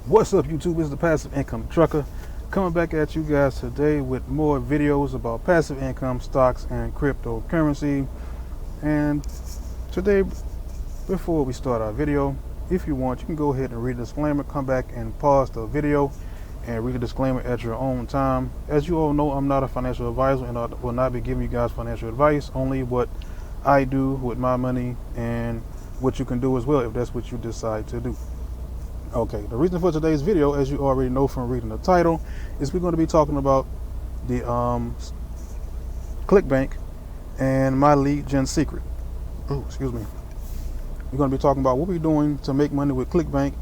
What's up, YouTube? It's the Passive Income Trucker coming back at you guys today with more videos about passive income, stocks, and cryptocurrency. And today, before we start our video, if you want, you can go ahead and read the disclaimer, come back and pause the video and read the disclaimer at your own time. As you all know, I'm not a financial advisor and I will not be giving you guys financial advice, only what I do with my money and what you can do as well if that's what you decide to do. Okay, the reason for today's video, as you already know from reading the title, is we're going to be talking about the Clickbank and my lead gen secret. Oh, excuse me. We're going to be talking about what we're doing to make money with Clickbank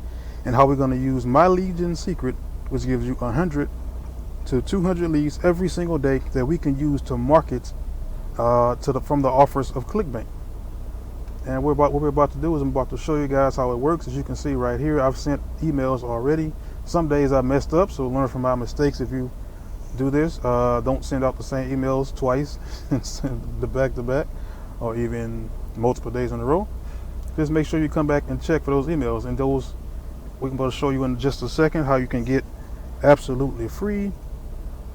and how we're going to use my lead gen secret, which gives you 100 to 200 leads every single day that we can use to market from the offers of Clickbank. And what we're about to do is I'm about to show you guys how it works. As you can see right here, I've sent emails already. Some days I messed up, so learn from my mistakes. If you do this, don't send out the same emails twice and send the back-to-back or even multiple days in a row. Just make sure you come back and check for those emails. And those, we're going to show you in just a second how you can get absolutely free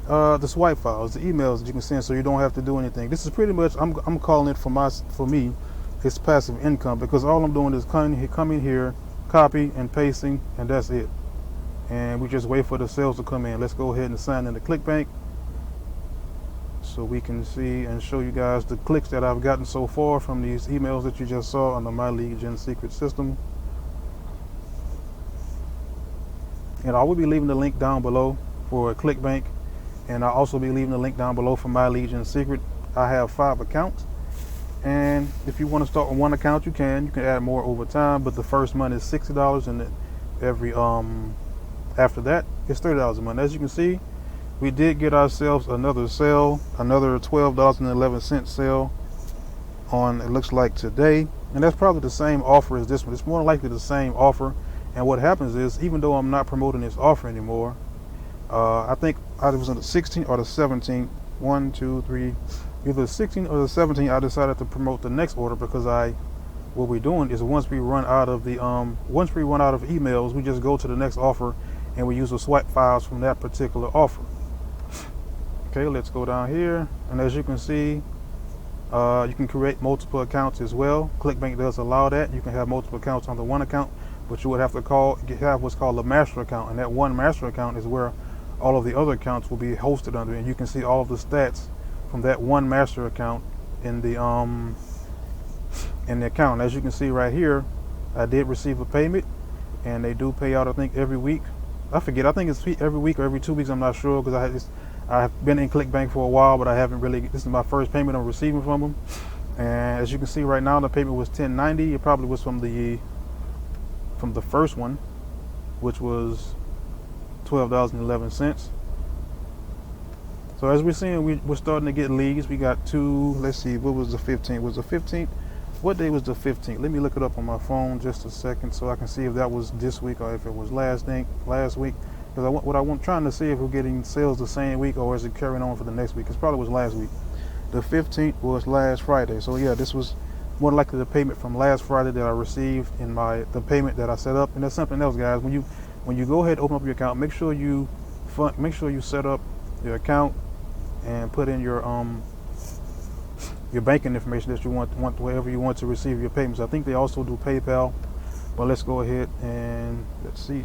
the swipe files, the emails that you can send, so you don't have to do anything. This is pretty much, I'm calling it for me, it's passive income, because all I'm doing is coming here, copy and pasting, and that's it. And we just wait for the sales to come in. Let's go ahead and sign in the Clickbank so we can see and show you guys the clicks that I've gotten so far from these emails that you just saw on the My Lead Gen Secret system. And I will be leaving the link down below for Clickbank, and I'll also be leaving the link down below for My Lead Gen Secret. I have 5 accounts. And if you want to start with one account, you can add more over time, but the first month is $60, and every after that it's $30 a month. As you can see, we did get ourselves another sale, another $12.11 sale on, it looks like today, and that's probably the same offer as this one. It's more likely the same offer. And what happens is, even though I'm not promoting this offer anymore, I think I was on the 16th or the 17th, 1, 2, 3, either the 16th or the 17th, I decided to promote the next order, because what we're doing is once we run out of emails, we just go to the next offer and we use the swipe files from that particular offer. Okay, let's go down here, and as you can see, you can create multiple accounts as well. Clickbank does allow that. You can have multiple accounts on the one account, but you would have to have what's called a master account, and that one master account is where all of the other accounts will be hosted under, and you can see all of the stats from that one master account in the account. As you can see right here, I did receive a payment, and they do pay out, I think, every week. I forget, I think it's every week or every 2 weeks, I'm not sure, because I've been in Clickbank for a while, but I haven't really, this is my first payment I'm receiving from them. And as you can see right now, the payment was $10.90. It probably was from the first one, which was $12.11. So as we're seeing, we're starting to get leads. We got 2, let's see, what was the 15th? Was the 15th? What day was the 15th? Let me look it up on my phone just a second so I can see if that was this week or if it was last week. Because I'm trying to see if we're getting sales the same week or is it carrying on for the next week. It probably was last week. The 15th was last Friday. So yeah, this was more likely the payment from last Friday that I received in the payment that I set up. And that's something else, guys. When you go ahead and open up your account, make sure you set up your account and put in your banking information that you want wherever you want to receive your payments. I think they also do PayPal, but let's go ahead and let's see.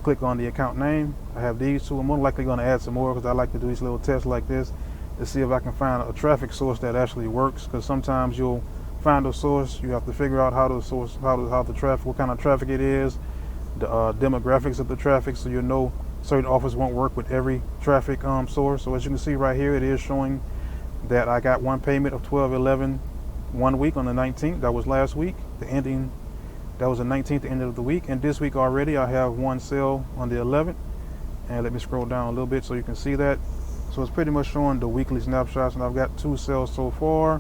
Click on the account name. I have these two. I'm more likely going to add some more because I like to do these little tests like this to see if I can find a traffic source that actually works. Because sometimes you'll find a source, you have to figure out how the traffic, what kind of traffic it is, the demographics of the traffic, so you know certain offers won't work with every traffic source. So as you can see right here, it is showing that I got one payment of $12.11 1 week on the 19th. That was last week. That was the 19th, the end of the week. And this week already, I have one sale on the 11th. And let me scroll down a little bit so you can see that. So it's pretty much showing the weekly snapshots, and I've got 2 sales so far.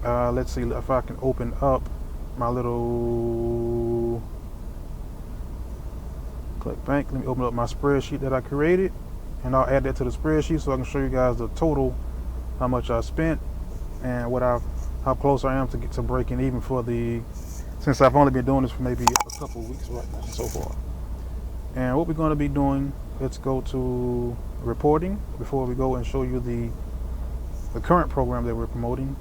Let's see if I can open up my little Clickbank. Let me open up my spreadsheet that I created, and I'll add that to the spreadsheet so I can show you guys the total, how much I spent, and how close I am to breaking even for since I've only been doing this for maybe a couple of weeks right now so far. And what we're going to be doing, let's go to reporting before we go and show you the current program that we're promoting.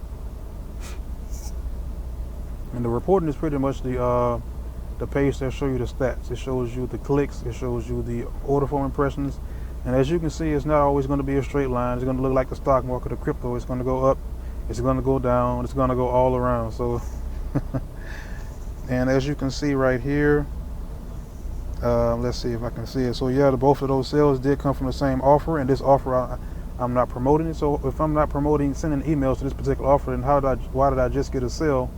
And the reporting is pretty much the page that shows you the stats. It shows you the clicks, it shows you the order form impressions, and as you can see, it's not always going to be a straight line. It's going to look like the stock market or crypto. It's going to go up, it's going to go down, it's going to go all around. So and as you can see right here, let's see if I can see it. So yeah, both of those sales did come from the same offer, and this offer I'm not promoting it. So if I'm not promoting sending emails to this particular offer, then why did I just get a sale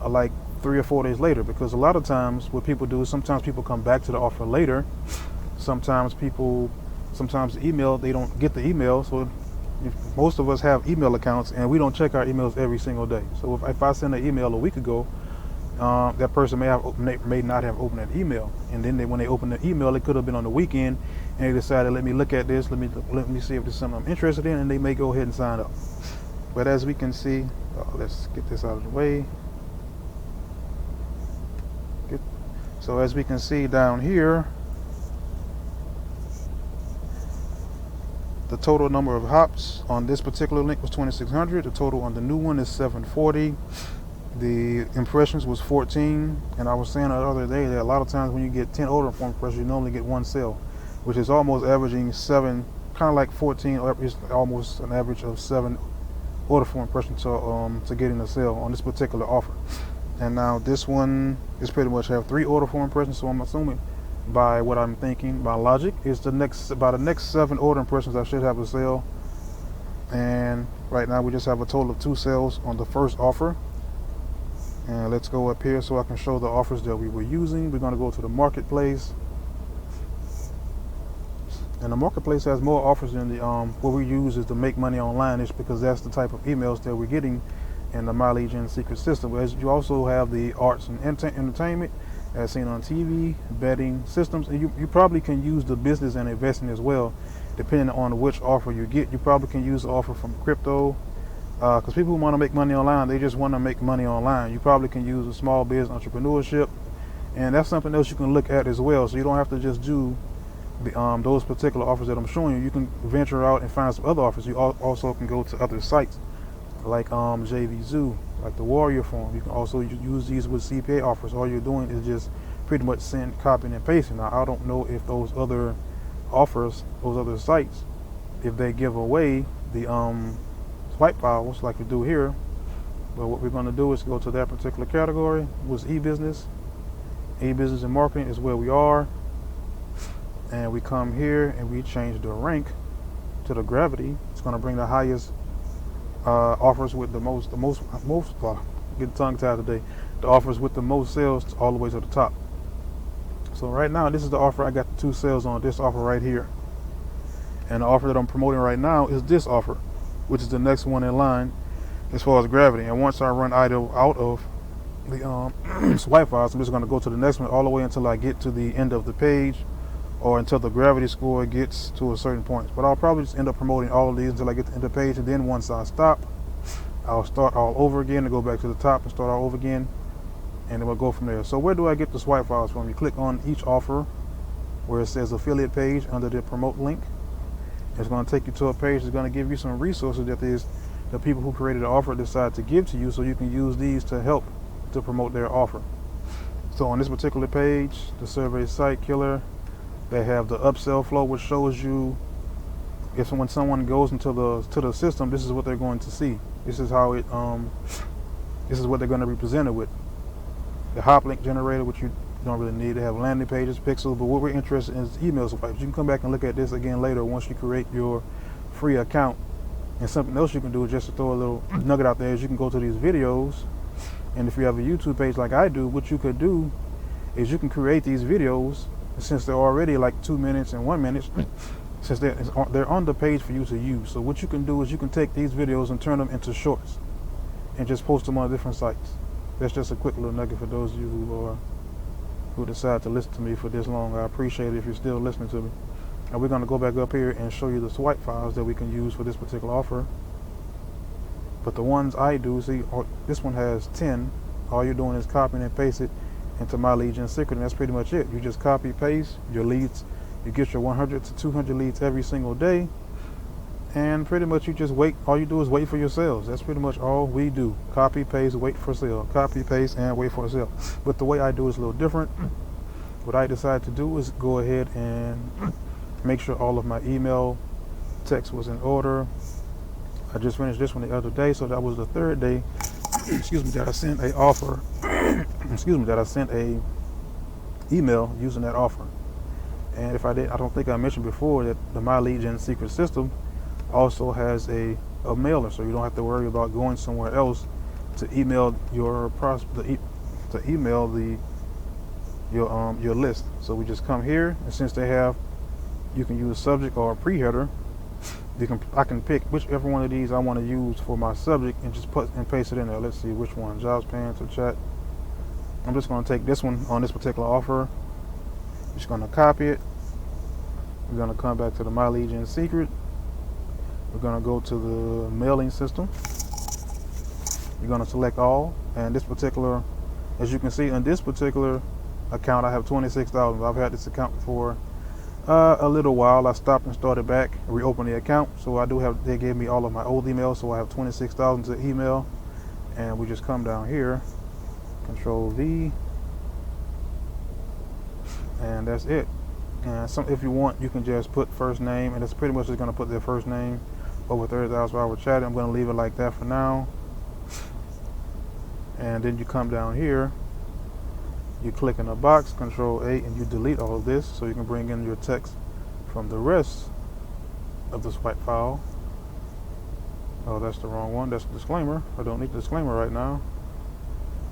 like 3 or 4 days later? Because a lot of times what people do is sometimes people come back to the offer later. Sometimes the email, they don't get the email. So most of us have email accounts and we don't check our emails every single day. So if I send an email a week ago, that person may not have opened that email, and then when they open the email, it could have been on the weekend, and they decided, let me look at this, let me see if there's something I'm interested in, and they may go ahead and sign up. But as we can see, let's get this out of the way. So as we can see down here, the total number of hops on this particular link was 2,600. The total on the new one is 740. The impressions was 14, and I was saying the other day that a lot of times when you get 10 order form impressions, you normally get 1 sale, which is almost averaging 7, kind of like 14, or it's almost an average of 7 order form impressions to getting a sale on this particular offer. And now this one is pretty much have 3 order form impressions, so I'm assuming by what I'm thinking, by logic, is the next 7 order impressions I should have a sale. And right now we just have a total of 2 sales on the first offer. And let's go up here so I can show the offers that we were using. We're going to go to the marketplace, and the marketplace has more offers than the what we use is to make money online. It's because that's the type of emails that we're getting in the MLGS secret system. As you also have the arts and entertainment, as seen on TV, betting systems, and you probably can use the business and investing as well, depending on which offer you get. You probably can use the offer from crypto, because people who want to make money online, they just want to make money online. You probably can use a small business entrepreneurship, and that's something else you can look at as well. So you don't have to just do those particular offers that I'm showing you. You can venture out and find some other offers. You also can go to other sites like JVZoo, like the Warrior Form. You can also use these with CPA offers. All you're doing is just pretty much copying and pasting. Now I don't know if those other offers, those other sites, if they give away the swipe files like we do here, but what we're going to do is go to that particular category, was e-business. E-business and marketing is where we are, and we come here and we change the rank to the gravity. It's going to bring the highest offers with the most get tongue tied today, the offers with the most sales all the way to the top. So right now this is the offer I got the 2 sales on, this offer right here, and the offer that I'm promoting right now is this offer, which is the next one in line as far as gravity. And once I run out of the swipe files, I'm just going to go to the next one all the way until I get to the end of the page, or until the gravity score gets to a certain point. But I'll probably just end up promoting all of these until I get to the end of the page, and then once I stop, I'll start all over again and go back to the top and start all over again, and then we'll go from there. So where do I get the swipe files from? You click on each offer where it says affiliate page under the promote link. It's going to take you to a page that's going to give you some resources that the people who created the offer decide to give to you, so you can use these to help to promote their offer. So on this particular page, the survey site killer, they have the upsell flow, which shows you if when someone goes into the system, this is what they're going to see. This is how it this is what they're going to be presented with. The hop link generator, which you don't really need to have landing pages, pixels, but what we're interested in is email swipes. You can come back and look at this again later once you create your free account. And something else you can do, just to throw a little nugget out there, is you can go to these videos, and if you have a YouTube page like I do, what you could do is you can create these videos, since they're already like 2 minutes and 1 minute, since they're on the page for you to use. So what you can do is you can take these videos and turn them into shorts and just post them on different sites. That's just a quick little nugget for those of you who decide to listen to me for this long. I appreciate it if you're still listening to me. And we're going to go back up here and show you the swipe files that we can use for this particular offer. But the ones I do, see, this one has 10. All you're doing is copying and paste it into My Lead Gen Secret, and that's pretty much it. You just copy paste your leads. You get your 100 to 200 leads every single day, and pretty much you just wait. All you do is wait for your sales. That's pretty much all we do. Copy, paste, wait for sale. Copy, paste, and wait for a sale. But the way I do is a little different. What I decided to do is go ahead and make sure all of my email text was in order. I just finished this one the other day, so that was the third day excuse me, that I sent a offer excuse me, that I sent a email using that offer. And if I did, I don't think I mentioned before that the My Lead Gen Secret system also has a mailer, so you don't have to worry about going somewhere else to email your your list. So we just come here, and since they have, you can use subject or a pre-header. I can pick whichever one of these I want to use for my subject and just put and paste it in there. Let's see which one, jobs, pants, or chat. I'm just going to take this one on this particular offer. I'm just going to copy it. We're going to come back to the My Lead Gen Secret. We're going to go to the mailing system. You're going to select all, and this particular, as you can see on this particular account, I have 26,000. I've had this account for a little while. I stopped and started back, reopened the account. So I do have, they gave me all of my old emails, so I have 26,000 to email. And we just come down here, Control V, and that's it. And if you want, you can just put first name, and it's pretty much just going to put their first name over 30,000 hour chat. I'm going to leave it like that for now. And then you come down here, you click in a box, Control A, and you delete all of this so you can bring in your text from the rest of the swipe file. Oh, that's the wrong one. That's the disclaimer. I don't need the disclaimer right now.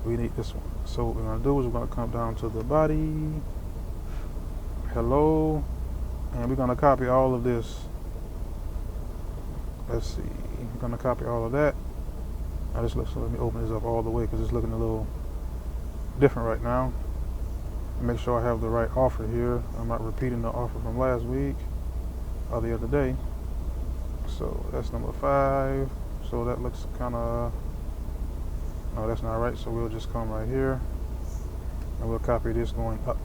We need this one. So what we're going to do is we're going to come down to the body, hello, and we're going to copy all of this. Let's see. We're going to copy all of that. Now this looks, so let me open this up all the way because it's looking a little different right now. Make sure I have the right offer here. I'm not repeating the offer from last week or the other day. So that's number 5. So that looks kind of, no, that's not right. So we'll just come right here and we'll copy this going up.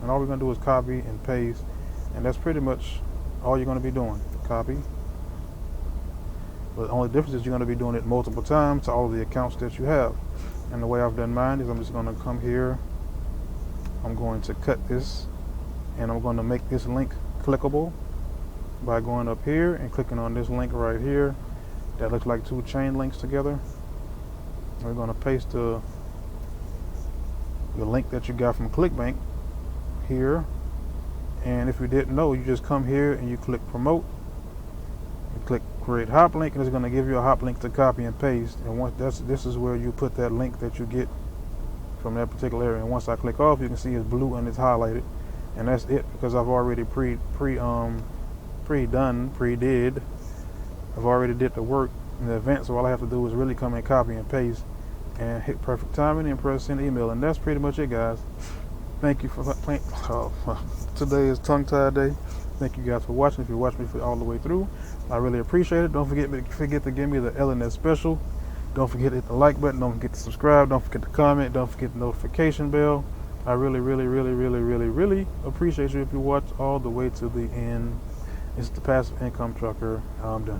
And all we're going to do is copy and paste, and that's pretty much all you're going to be doing. Copy. But the only difference is you're going to be doing it multiple times to all of the accounts that you have. And the way I've done mine is I'm just going to come here, I'm going to cut this, and I'm going to make this link clickable by going up here and clicking on this link right here that looks like 2 chain links together. We're going to paste the link that you got from Clickbank here, and if you didn't know, you just come here and you click promote, you click create hop link, and it's going to give you a hop link to copy and paste. And once this is where you put that link that you get from that particular area. And once I click off, you can see it's blue and it's highlighted, and that's it, because I've already I've already did the work in advance. So all I have to do is really come and copy and paste and hit perfect timing and press send email, and that's pretty much it, guys. Thank you for playing. Today is tongue tie day. Thank you guys for watching. If you watched me all the way through, I really appreciate it. Don't forget to give me the LNS special. Don't forget to hit the like button. Don't forget to subscribe. Don't forget to comment. Don't forget the notification bell. I really appreciate you if you watch all the way to the end. It's the Passive Income Trucker. I'm done.